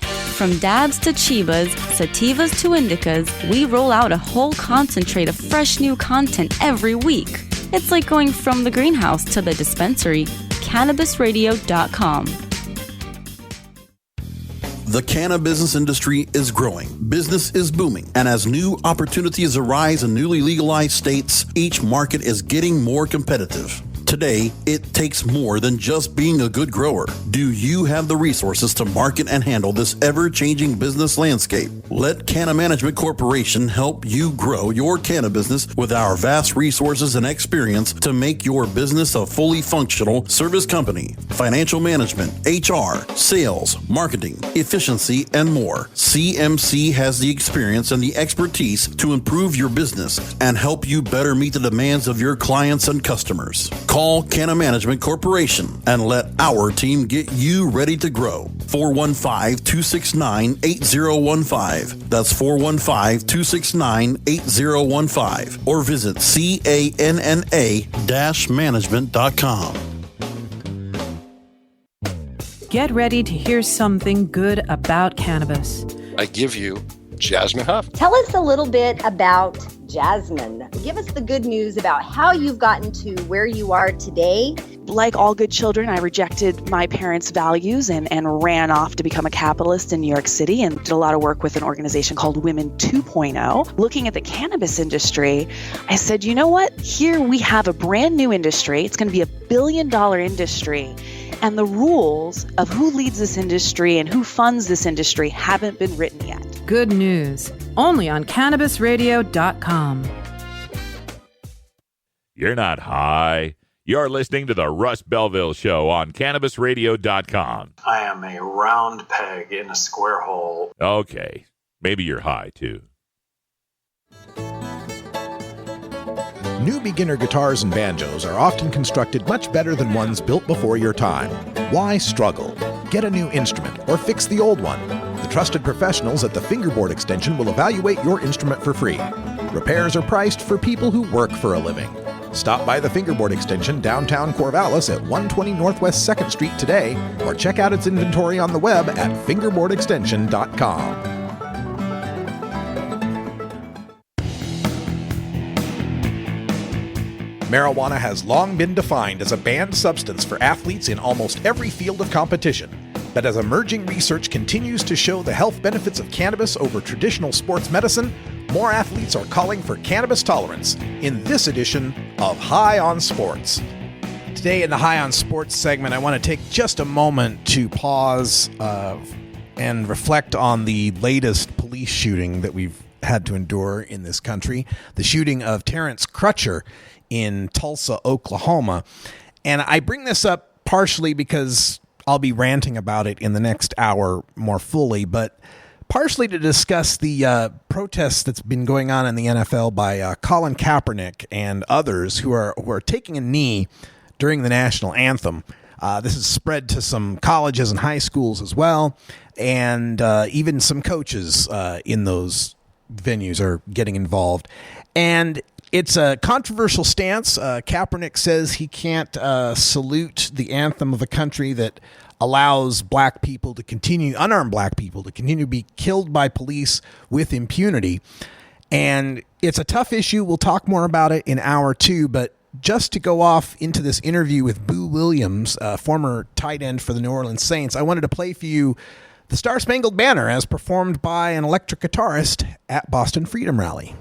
From dabs to chibas, sativas to indicas, we roll out a whole concentrate of fresh new content every week. It's like going from the greenhouse to the dispensary. CannabisRadio.com. The cannabis industry is growing, business is booming, and as new opportunities arise in newly legalized states, each market is getting more competitive. Today, it takes more than just being a good grower. Do you have the resources to market and handle this ever-changing business landscape? Let Canna Management Corporation help you grow your canna business with our vast resources and experience to make your business a fully functional service company, financial management, HR, sales, marketing, efficiency, and more. CMC has the experience and the expertise to improve your business and help you better meet the demands of your clients and customers. Call Canna Management Corporation and let our team get you ready to grow. 415-269-8015. That's 415-269-8015. Or visit canna-management.com. Get ready to hear something good about cannabis. I give you Jasmine Huff. Tell us a little bit about Jasmine. Give us the good news about how you've gotten to where you are today. Like all good children, I rejected my parents' values and ran off to become a capitalist in New York City and did a lot of work with an organization called Women 2.0. Looking at the cannabis industry, I said, you know what? Here we have a brand new industry. It's going to be $1 billion industry. And the rules of who leads this industry and who funds this industry haven't been written yet. Good news. Only on CannabisRadio.com. You're not high. You're listening to the Russ Belville Show on CannabisRadio.com. I am a round peg in a square hole. Okay. Maybe you're high, too. New beginner guitars and banjos are often constructed much better than ones built before your time. Why struggle? Get a new instrument or fix the old one. The trusted professionals at the Fingerboard Extension will evaluate your instrument for free. Repairs are priced for people who work for a living. Stop by the Fingerboard Extension downtown Corvallis at 120 Northwest 2nd Street today or check out its inventory on the web at fingerboardextension.com. Marijuana has long been defined as a banned substance for athletes in almost every field of competition. But as emerging research continues to show the health benefits of cannabis over traditional sports medicine, more athletes are calling for cannabis tolerance in this edition of High on Sports. Today in the High on Sports segment, I want to take just a moment to pause and reflect on the latest police shooting that we've had to endure in this country, the shooting of Terrence Crutcher in Tulsa, Oklahoma. And I bring this up partially because I'll be ranting about it in the next hour more fully, but partially to discuss the protests that's been going on in the NFL by Colin Kaepernick and others who are taking a knee during the national anthem. This is spread to some colleges and high schools as well, and even some coaches in those venues are getting involved. And it's a controversial stance. Kaepernick says he can't salute the anthem of a country that allows unarmed black people to continue to be killed by police with impunity. And it's a tough issue. We'll talk more about it in hour 2, but just to go off into this interview with Boo Williams, former tight end for the New Orleans Saints, I wanted to play for you the Star Spangled Banner as performed by an electric guitarist at Boston Freedom Rally.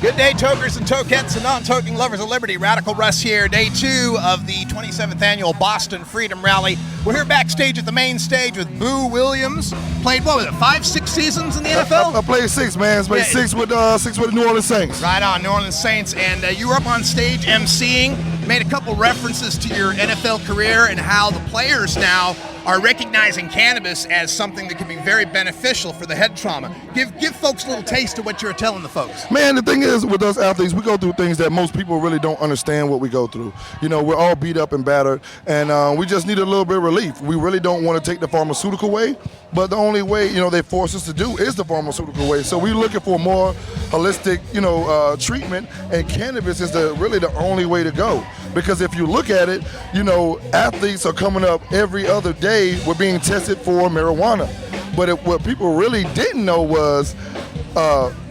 Good day, tokers and tokettes and non-toking lovers of liberty. Radical Russ here, day 2 of the 27th annual Boston Freedom Rally. We're here backstage at the main stage with Boo Williams. Played, 5-6 seasons in the NFL? I played 6, man. I played 6 with the New Orleans Saints. Right on, New Orleans Saints. And you were up on stage emceeing, made a couple references to your NFL career and how the players now are recognizing cannabis as something that can be very beneficial for the head trauma. Give folks a little taste of what you're telling the folks. Man, the thing is, with us athletes, we go through things that most people really don't understand what we go through. You know, we're all beat up and battered, and we just need a little bit of relief. We really don't want to take the pharmaceutical way, but the only way, they force us to do is the pharmaceutical way. So we're looking for more holistic, treatment, and cannabis is really the only way to go. Because if you look at it, athletes are coming up every other day with being tested for marijuana. But what people really didn't know was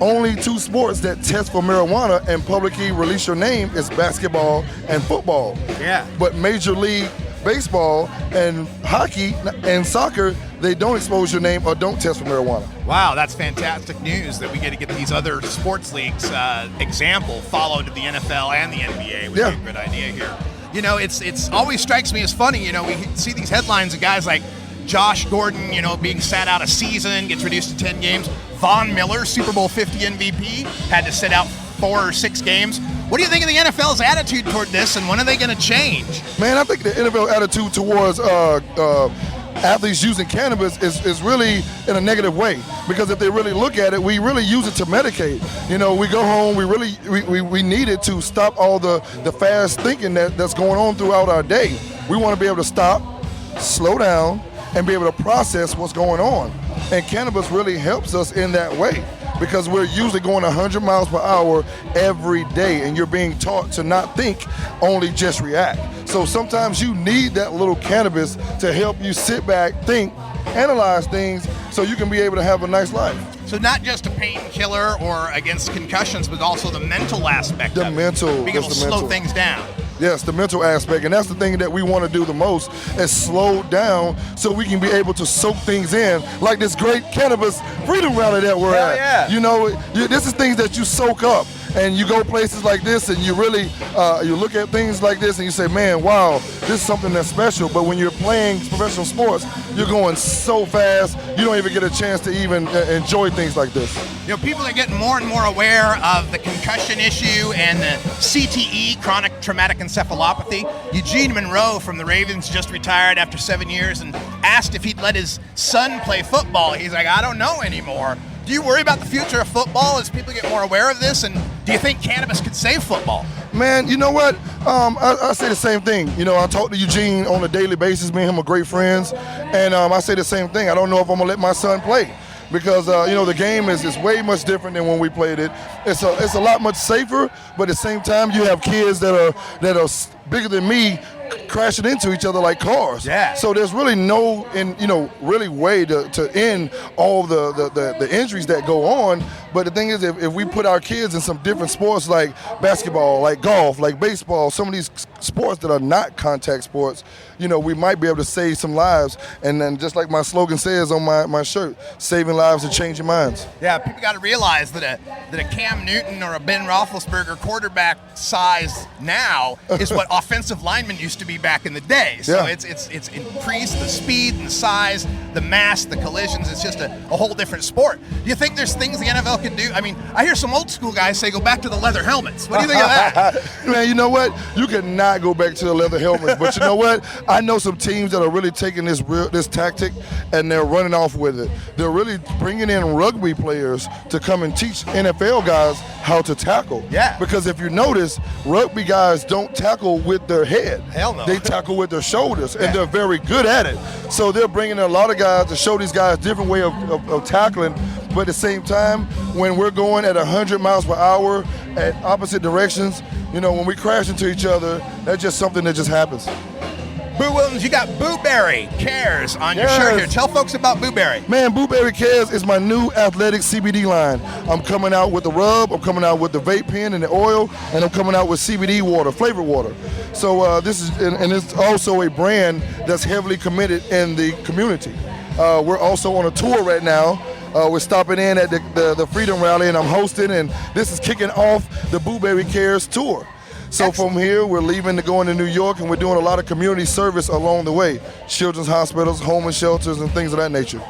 only 2 sports that test for marijuana and publicly release your name is basketball and football. Yeah. But Major League Baseball and hockey and soccer, they don't expose your name or don't test for marijuana. Wow, that's fantastic news that we get to get these other sports leagues example followed to the NFL and the NBA. Would be a good idea here. It's always strikes me as funny. We see these headlines of guys like Josh Gordon, being sat out a season, gets reduced to 10 games. Von Miller, Super Bowl 50 MVP, had to sit out 4 or 6 games. What do you think of the NFL's attitude toward this, and when are they going to change? Man, I think the NFL attitude towards athletes using cannabis is really in a negative way, because if they really look at it, we really use it to medicate. We go home, we need it to stop all the fast thinking that's going on throughout our day. We want to be able to stop, slow down, and be able to process what's going on. And cannabis really helps us in that way, because we're usually going 100 miles per hour every day, and you're being taught to not think, only just react. So sometimes you need that little cannabis to help you sit back, think, analyze things, so you can be able to have a nice life. So not just a painkiller or against concussions, but also the mental aspect of it. Being able to slow things down. Yes, the mental aspect, and that's the thing that we want to do the most, is slow down so we can be able to soak things in, like this great cannabis freedom rally that we're at. Yeah. You know, this is things that you soak up, and you go places like this, and you really, you look at things like this, and you say, man, wow, this is something that's special. But when you're playing professional sports, you're going so fast, you don't even get a chance to even enjoy things like this. You know, people are getting more and more aware of the concussion issue and the CTE, chronic traumatic encephalopathy. Eugene Monroe from the Ravens just retired after 7 years and asked if he'd let his son play football. He's like, I don't know anymore. Do you worry about the future of football as people get more aware of this? And do you think cannabis could save football? Man, you know what? I say the same thing. You know, I talk to Eugene on a daily basis. Me and him are great friends. And I say the same thing. I don't know if I'm going to let my son play. Because, you know, the game is way much different than when we played it. It's a lot much safer, but at the same time, you have kids that are bigger than me crashing into each other like cars. Yeah. So there's really no, really way to end all the injuries that go on. But the thing is, if we put our kids in some different sports like basketball, like golf, like baseball, some of these sports that are not contact sports, you know, we might be able to save some lives. And then just like my slogan says on my shirt, saving lives and changing minds. Yeah, people got to realize that a Cam Newton or a Ben Roethlisberger quarterback size now is what offensive linemen used to be back in the day. So Yeah. it's increased the speed and the size, the mass, the collisions. It's just a whole different sport. Do you think there's things the NFL can do? I mean, I hear some old school guys say go back to the leather helmets. What do you think of that? Man, you know what? You cannot go back to the leather helmets. But you know what? I know some teams that are really taking this tactic and they're running off with it. They're really bringing in rugby players to come and teach NFL guys how to tackle. Yeah. Because if you notice, rugby guys don't tackle with their head. Hell no. They tackle with their shoulders, and they're very good at it. So they're bringing in a lot of guys to show these guys different way of tackling. But at the same time, when we're going at 100 miles per hour at opposite directions, you know, when we crash into each other, that's just something that just happens. Boo Williams, you got Booberry Cares on your shirt here. Tell folks about Booberry. Man, Booberry Cares is my new athletic CBD line. I'm coming out with the rub, I'm coming out with the vape pen and the oil, and I'm coming out with CBD water, flavored water. So this is, and it's also a brand that's heavily committed in the community. We're also on a tour right now. We're stopping in at the Freedom Rally, and I'm hosting, and this is kicking off the Booberry Cares tour. So from here, we're leaving to go into New York, and we're doing a lot of community service along the way. Children's hospitals, homeless shelters, and things of that nature.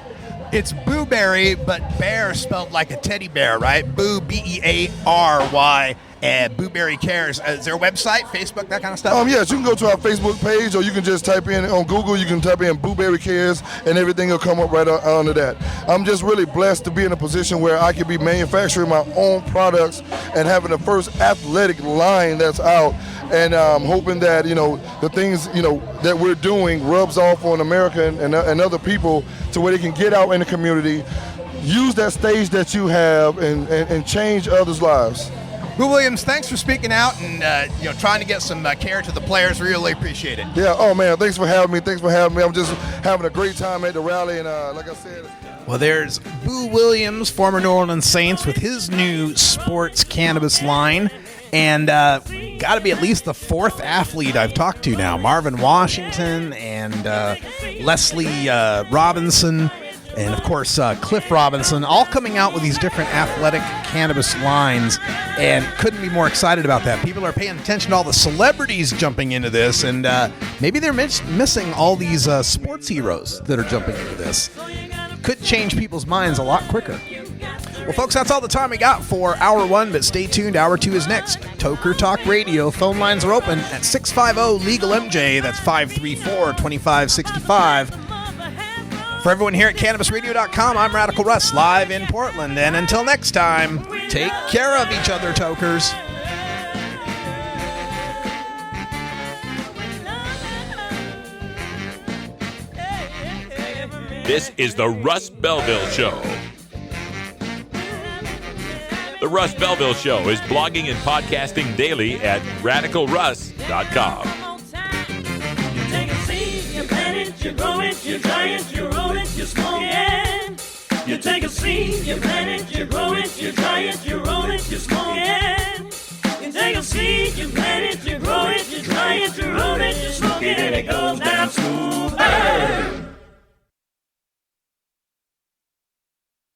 It's Booberry, but bear spelled like a teddy bear, right? Boo, B-E-A-R-Y, Booberry Cares. Is there a website, Facebook, that kind of stuff? Yes, you can go to our Facebook page, or you can just type in on Google, you can type in Booberry Cares, and everything will come up right under that. I'm just really blessed to be in a position where I can be manufacturing my own products and having the first athletic line that's out. And I'm hoping that, you know, the things, you know, that we're doing rubs off on America and other people to where they can get out in the community, use that stage that you have, and change others' lives. Boo Williams, thanks for speaking out and trying to get some care to the players. Really appreciate it. Yeah, oh man, thanks for having me. I'm just having a great time at the rally, and like I said. Well, there's Boo Williams, former New Orleans Saints, with his new sports cannabis line. And got to be at least the fourth athlete I've talked to now. Marvin Washington and Leslie Robinson, and of course Cliff Robinson, all coming out with these different athletic cannabis lines, and couldn't be more excited about that. People are paying attention to all the celebrities jumping into this, and maybe they're missing all these sports heroes that are jumping into this. Could change people's minds a lot quicker. Well, folks, that's all the time we got for Hour 1, but stay tuned. Hour 2 is next. Toker Talk Radio. Phone lines are open at 650-LEGAL-MJ. That's 534-2565. For everyone here at CannabisRadio.com, I'm Radical Russ, live in Portland. And until next time, take care of each other, Tokers. This is the Russ Belville Show. The Russ Belville Show is blogging and podcasting daily at RadicalRuss.com. You take a seed, you plant it, you grow it, you dry it, you roll it, you smoke it. You take a seed, you plant it, you grow it, you dry it, you roll it, you smoke it. You take a seed, you plant it, you grow it, you dry it, you roll it, you smoke it, and it goes down smooth.